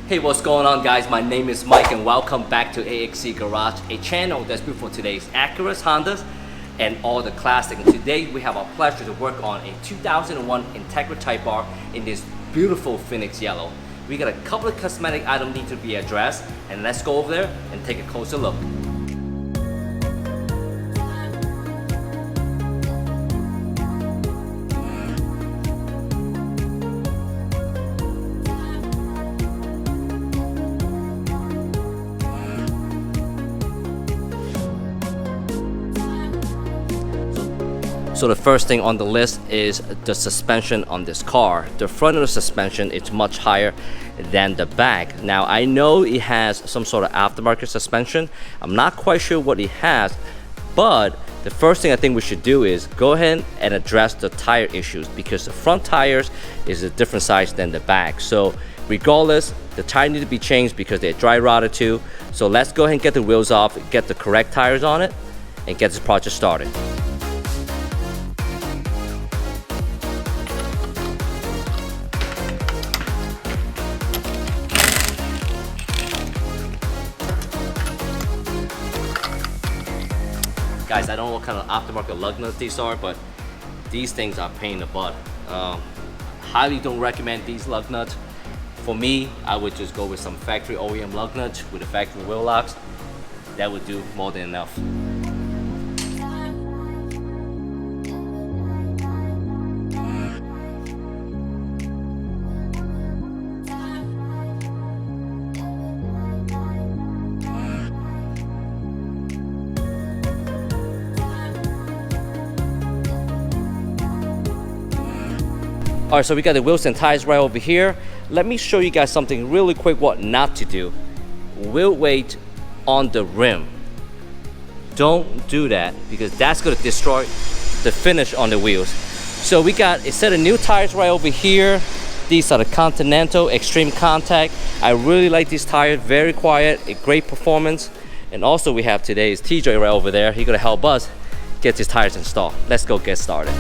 Hey, what's going on guys? My name is Mike and welcome back to AXC Garage, a channel that's built for today's Acuras, Hondas, and all the classics. And today we have a pleasure to work on a 2001 Integra Type-R in this beautiful Phoenix yellow. We got a couple of cosmetic items need to be addressed, and let's go over there and take a closer look. So the first thing on the list is the suspension on this car. The front of the suspension is much higher than the back. Now I know it has some sort of aftermarket suspension. I'm not quite sure what it has, but the first thing I think we should do is go ahead and address the tire issues, because the front tires is a different size than the back. So regardless, the tire need to be changed because they're dry rotted too. So let's go ahead and get the wheels off, get the correct tires on it, and get this project started. Guys, I don't know what kind of aftermarket lug nuts these are, but these things are a pain in the butt. Highly don't recommend these lug nuts. For me, I would just go with some factory OEM lug nuts with the factory wheel locks. That would do more than enough. All right, so we got the wheels and tires right over here. Let me show you guys something really quick what not to do. Wheel weight on the rim. Don't do that, because that's gonna destroy the finish on the wheels. So we got a set of new tires right over here. These are the Continental Extreme Contact. I really like these tires, very quiet, a great performance. And also we have today's TJ right over there. He's gonna help us get these tires installed. Let's go get started.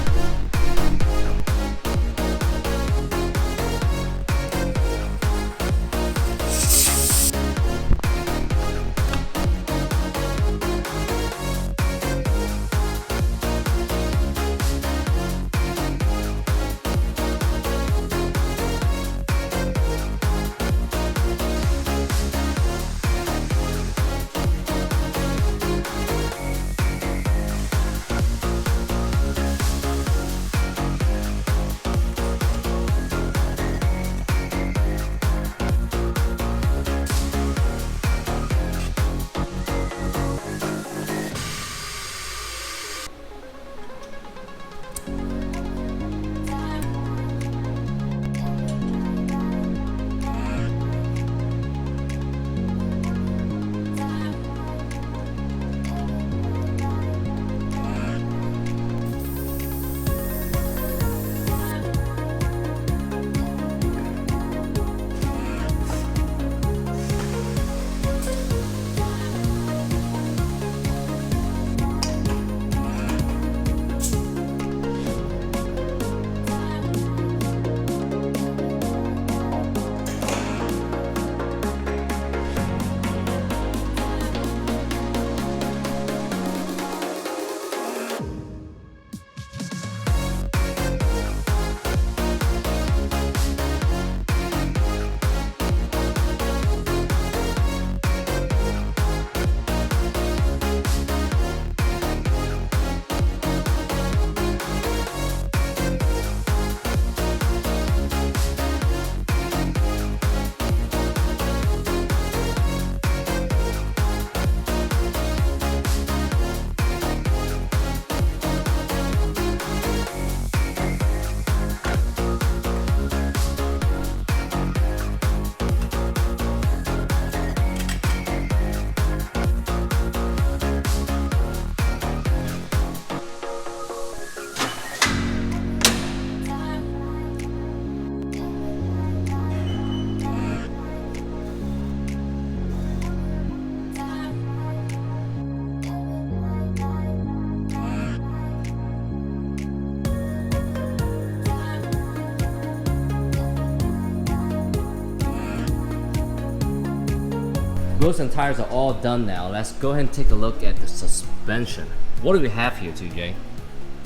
Wheels and tires are all done now. Let's go ahead and take a look at the suspension. What do we have here, TJ?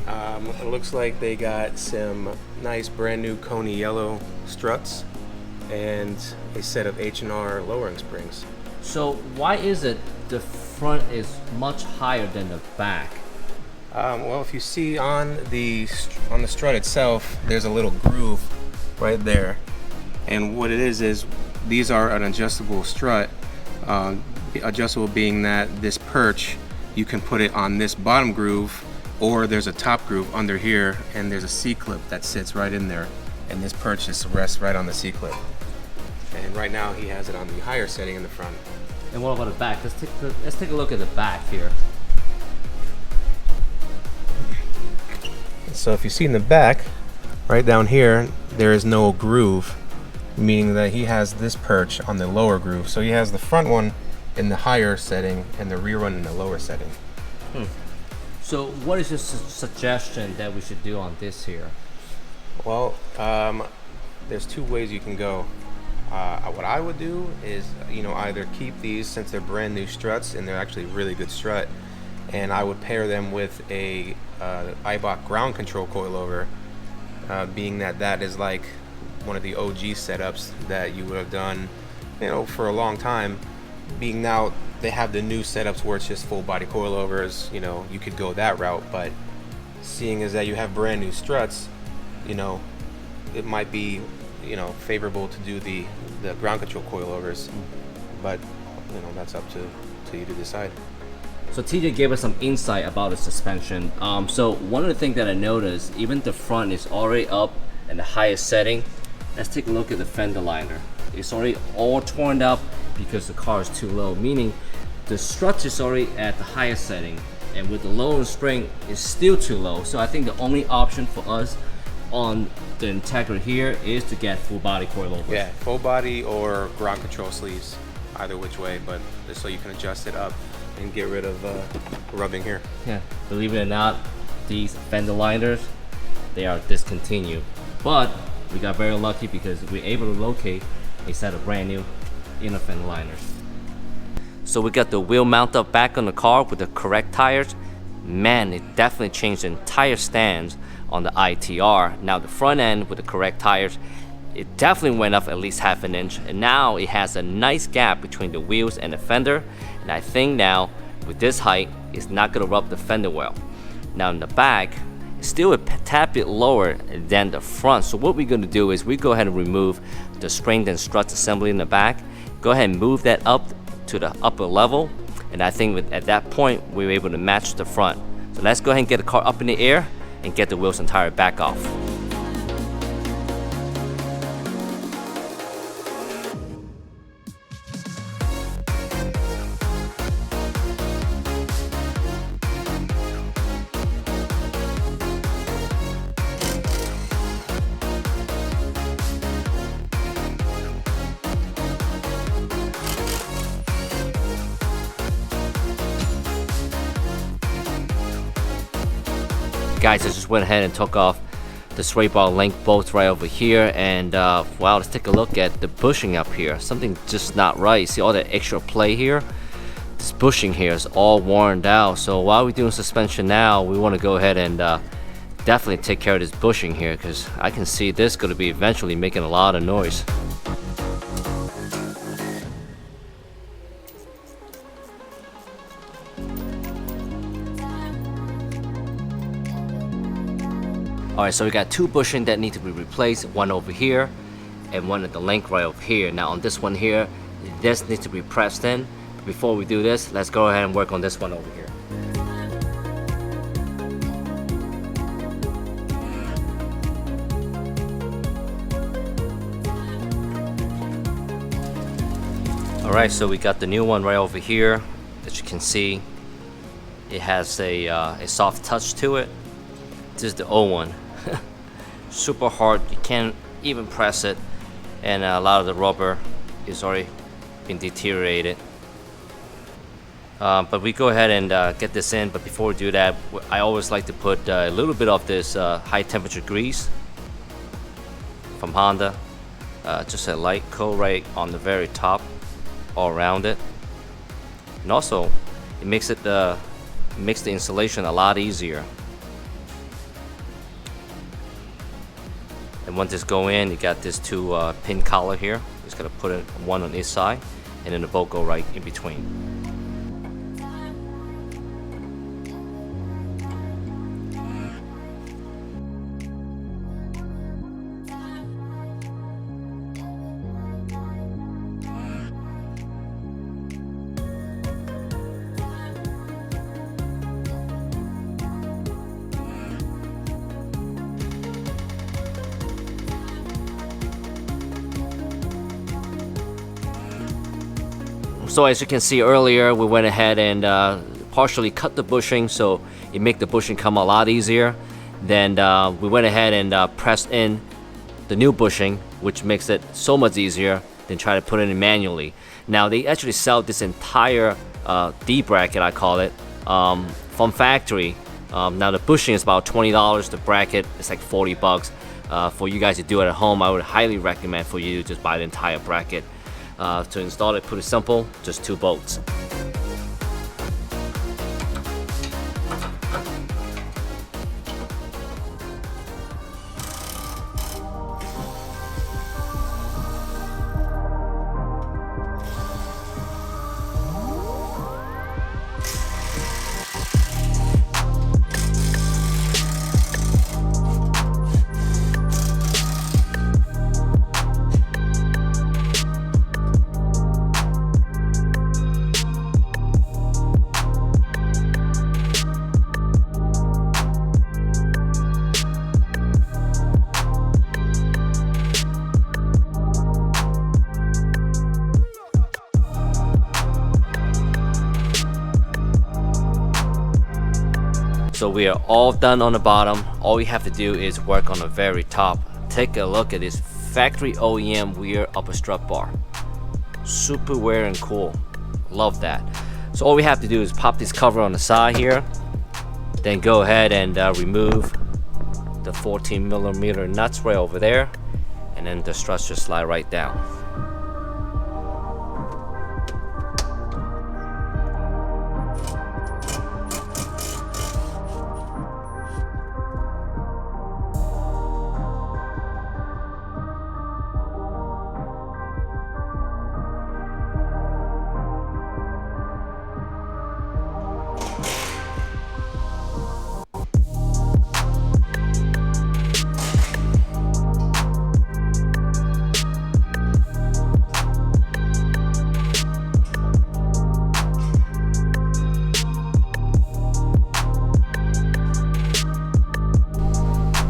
It looks like they got some nice brand new Koni yellow struts and a set of H&R lowering springs. So why is it the front is much higher than the back? Well, if you see on the strut itself, there's a little groove right there, and what it is these are an adjustable strut. Adjustable being that this perch, you can put it on this bottom groove, or there's a top groove under here, and there's a C-clip that sits right in there, and this perch just rests right on the C-clip. And right now he has it on the higher setting in the front. And what about the back? Let's take a look at the back here. So if you see in the back, right down here, there is no groove, meaning that he has this perch on the lower groove. So he has the front one in the higher setting and the rear one in the lower setting. So what is your suggestion that we should do on this here? Well, there's two ways you can go. What I would do is, either keep these, since they're brand new struts and they're actually really good strut, and I would pair them with a Eibach ground control coilover, being that is like one of the OG setups that you would have done, for a long time. Being now they have the new setups where it's just full body coilovers, you could go that route, but seeing as that you have brand new struts, it might be favorable to do the ground control coilovers, but that's up to you to decide. So TJ gave us some insight about the suspension. So one of the things that I noticed, even the front is already up in the highest setting. Let's take a look at the fender liner. It's already all torn up because the car is too low, meaning the strut is already at the highest setting, and with the lowering spring is still too low. So I think the only option for us on the Integra here is to get full body coilovers. Yeah, full body or ground control sleeves, either which way, but just so you can adjust it up and get rid of rubbing here. Yeah, believe it or not, these fender liners, they are discontinued, but we got very lucky because we were able to locate a set of brand new inner fender liners. So we got the wheel mount up back on the car with the correct tires. Man, it definitely changed the entire stance on the ITR. Now the front end with the correct tires, it definitely went up at least half an inch, and now it has a nice gap between the wheels and the fender, and I think now with this height it's not going to rub the fender well. Now in the back, it's still a tad bit lower than the front, so what we're going to do is we go ahead and remove the spring and struts assembly in the back, go ahead and move that up to the upper level, and I think at that point we were able to match the front. So let's go ahead and get the car up in the air and get the wheels and tire back off. Guys, I just went ahead and took off the sway bar link bolts right over here, and wow, let's take a look at the bushing up here. Something just not right. See all the extra play here? This bushing here is all worn out. So while we're doing suspension now, we want to go ahead and definitely take care of this bushing here, because I can see this going to be eventually making a lot of noise. Alright, so we got two bushing that need to be replaced, one over here and one at the link right over here. Now on this one here, this needs to be pressed in. Before we do this, let's go ahead and work on this one over here. Alright, so we got the new one right over here. As you can see, it has a soft touch to it. This is the old one. Super hard, you can't even press it, and a lot of the rubber is already been deteriorated. But we go ahead and get this in, but before we do that, I always like to put a little bit of this high temperature grease from Honda, just a light coat right on the very top, all around it. and also it makes the installation a lot easier. And once this go in, you got this 2 pin collar here. Just gotta put it one on each side, and then the bolt go right in between. So as you can see earlier, we went ahead and partially cut the bushing, so it make the bushing come a lot easier. Then we went ahead and pressed in the new bushing, which makes it so much easier than try to put it in manually. Now they actually sell this entire D bracket, I call it, from factory. Now the bushing is about $20. The bracket is like 40 bucks. For you guys to do it at home, I would highly recommend for you to just buy the entire bracket. To install it, pretty simple, just 2 bolts. So we are all done on the bottom. All we have to do is work on the very top. Take a look at this factory OEM rear upper strut bar. Super weird and cool. Love that. So all we have to do is pop this cover on the side here. Then go ahead and remove the 14mm nuts right over there. And then the struts just slide right down.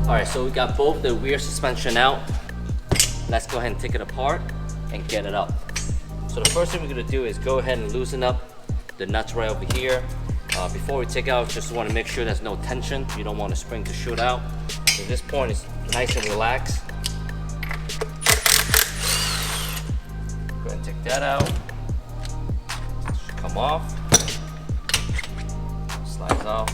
Alright, so we got both the rear suspension out. Let's go ahead and take it apart and get it up. So the first thing we're going to do is go ahead and loosen up the nuts right over here. Before we take out, just want to make sure there's no tension. You don't want the spring to shoot out. At this point, it's nice and relaxed. Go ahead and take that out. Come off. Slides off.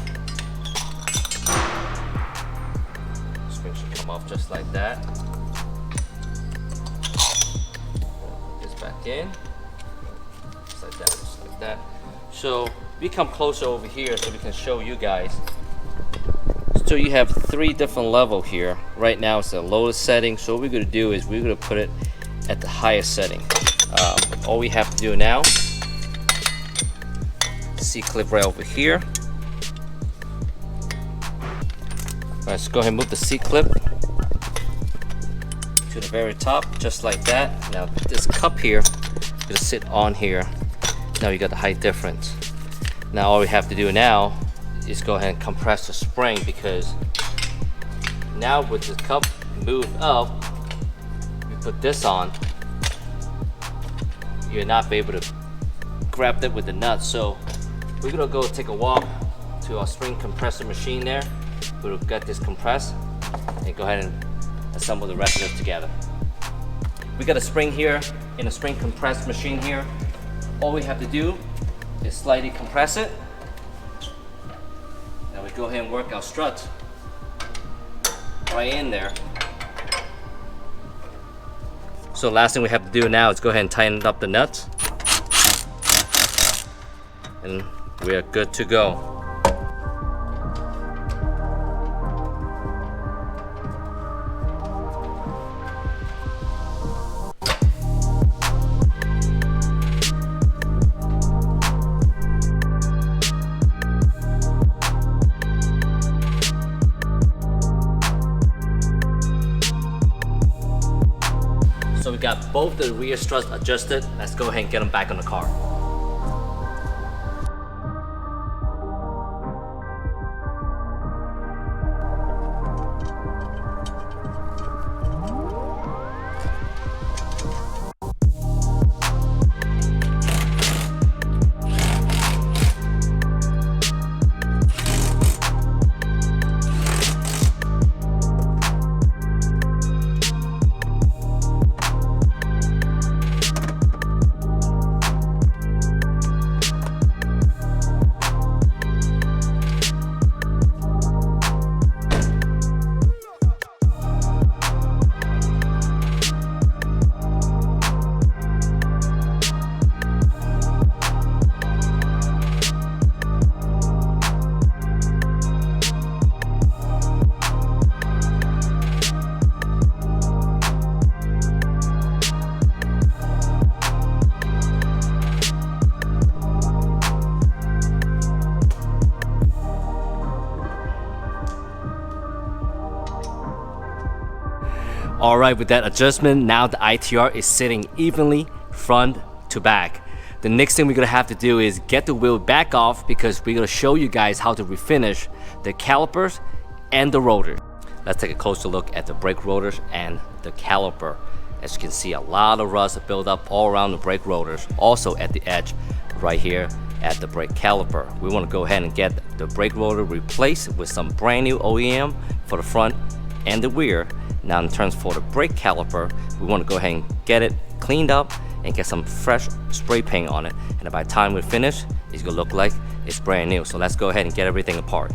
Spring should come off just like that. Put this back in. Just like that, just like that. So we come closer over here so we can show you guys. So you have 3 different levels here. Right now it's the lowest setting. So what we're going to do is we're going to put it at the highest setting. All we have to do now, C-clip right over here. Let's go ahead and move the C-clip to the very top, just like that. Now this cup here is going to sit on here. Now you got the height difference. Now all we have to do now is go ahead and compress the spring, because now with the cup moved up, we put this on, you're not able to grab it with the nuts. So we're gonna go take a walk to our spring compressor machine there. We'll get this compressed and go ahead and assemble the rest of it together. We got a spring here in a spring compressed machine here. All we have to do is slightly compress it. Now we go ahead and work our struts right in there. So last thing we have to do now is go ahead and tighten up the nuts. and we're good to go. So we got both the rear struts adjusted. Let's go ahead and get them back on the car. All right, with that adjustment, now the ITR is sitting evenly front to back. The next thing we're gonna have to do is get the wheel back off, because we're gonna show you guys how to refinish the calipers and the rotor. Let's take a closer look at the brake rotors and the caliper. As you can see, a lot of rust built up all around the brake rotors, also at the edge right here at the brake caliper. We want to go ahead and get the brake rotor replaced with some brand new OEM for the front and the rear. Now in terms for the brake caliper, we want to go ahead and get it cleaned up and get some fresh spray paint on it, and by the time we finish, it's gonna look like it's brand new. So let's go ahead and get everything apart.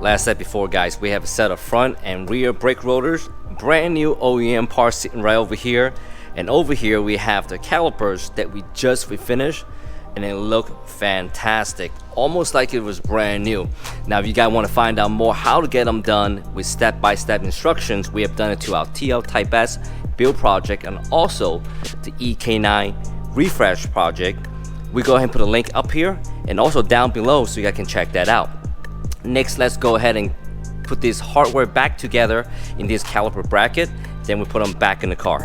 Last said before, guys, we have a set of front and rear brake rotors, brand new OEM parts sitting right over here. And over here we have the calipers that we just refinished, and they look fantastic, almost like it was brand new. Now if you guys want to find out more how to get them done with step-by-step instructions, we have done it to our TL Type S build project and also the EK9 refresh project. We go ahead and put a link up here and also down below so you guys can check that out. Next, let's go ahead and put this hardware back together in this caliper bracket, then we put them back in the car.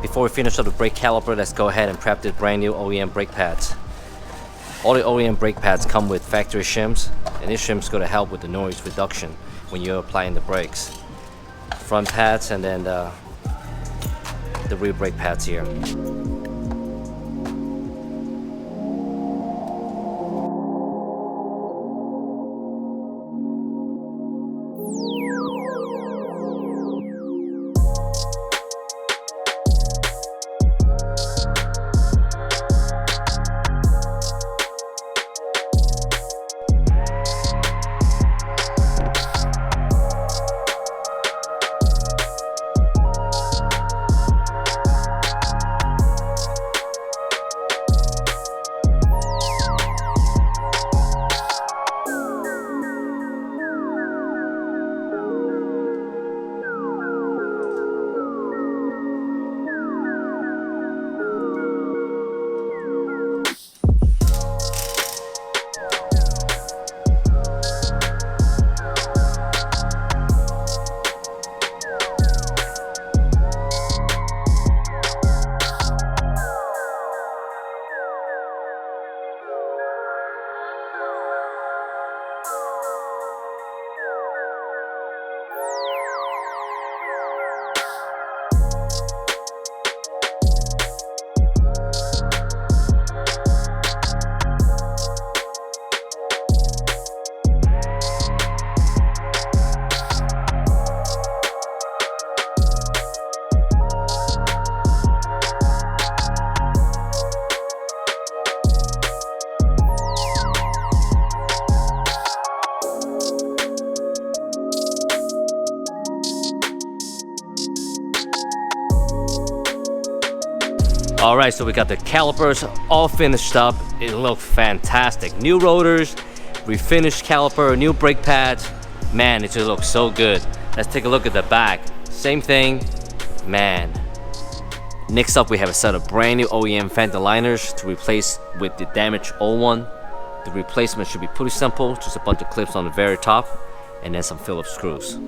Before we finish up the brake caliper, let's go ahead and prep the brand new OEM brake pads. All the OEM brake pads come with factory shims, and this shim's going to help with the noise reduction when you're applying the brakes. Front pads and then the rear brake pads here. Alright, so we got the calipers all finished up. It looked fantastic. New rotors, refinished caliper, new brake pads. Man, it just looks so good. Let's take a look at the back. Same thing, man. Next up, we have a set of brand new OEM Fender liners to replace with the damaged old one. The replacement should be pretty simple, just a bunch of clips on the very top and then some Phillips screws.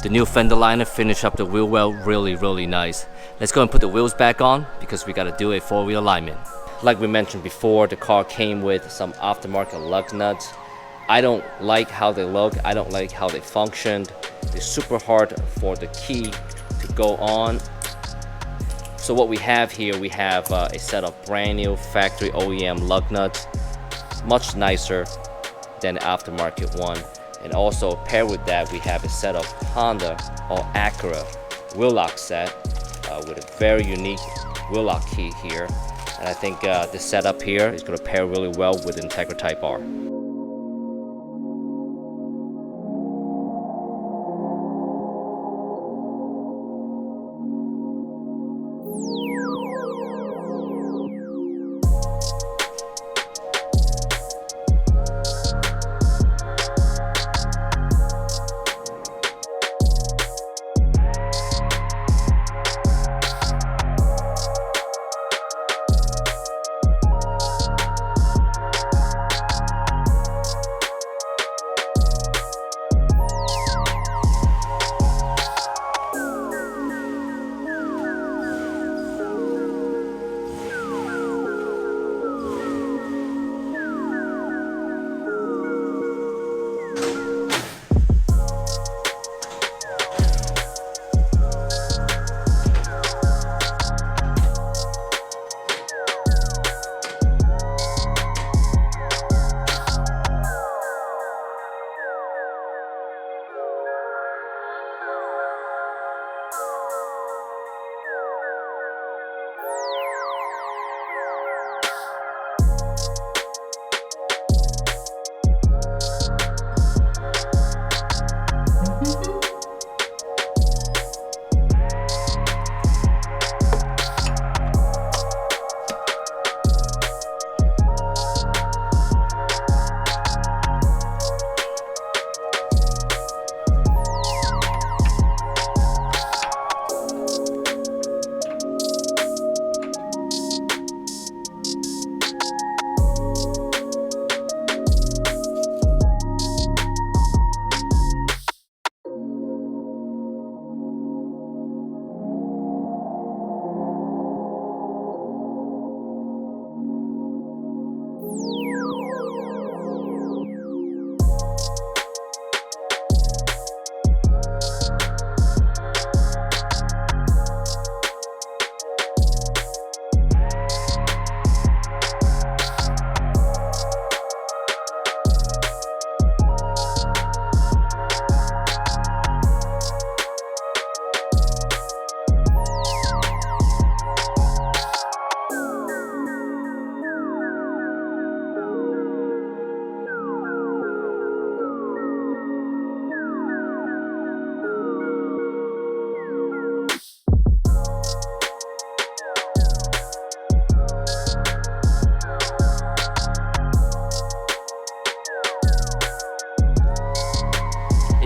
The new fender liner finished up the wheel well really nice. Let's go and put the wheels back on because we gotta do a 4-wheel alignment. Like we mentioned before, the car came with some aftermarket lug nuts. I don't like how they look, I don't like how they functioned. They're super hard for the key to go on. So what we have here, we have a set of brand new factory OEM lug nuts, much nicer than the aftermarket one. And also paired with that, we have a set of Honda or Acura wheel lock set with a very unique wheel lock key here. And I think this setup here is going to pair really well with Integra Type-R.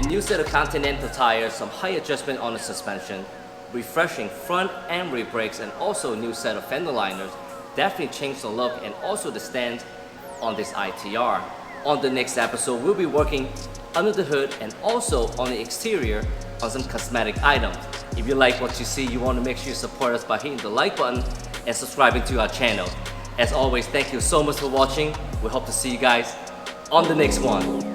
New set of Continental tires, some high adjustment on the suspension, refreshing front and rear brakes, and also a new set of fender liners definitely changed the look and also the stance on this ITR. On the next episode, we'll be working under the hood and also on the exterior on some cosmetic items. If you like what you see, you want to make sure you support us by hitting the like button and subscribing to our channel. As always, thank you so much for watching. We hope to see you guys on the next one.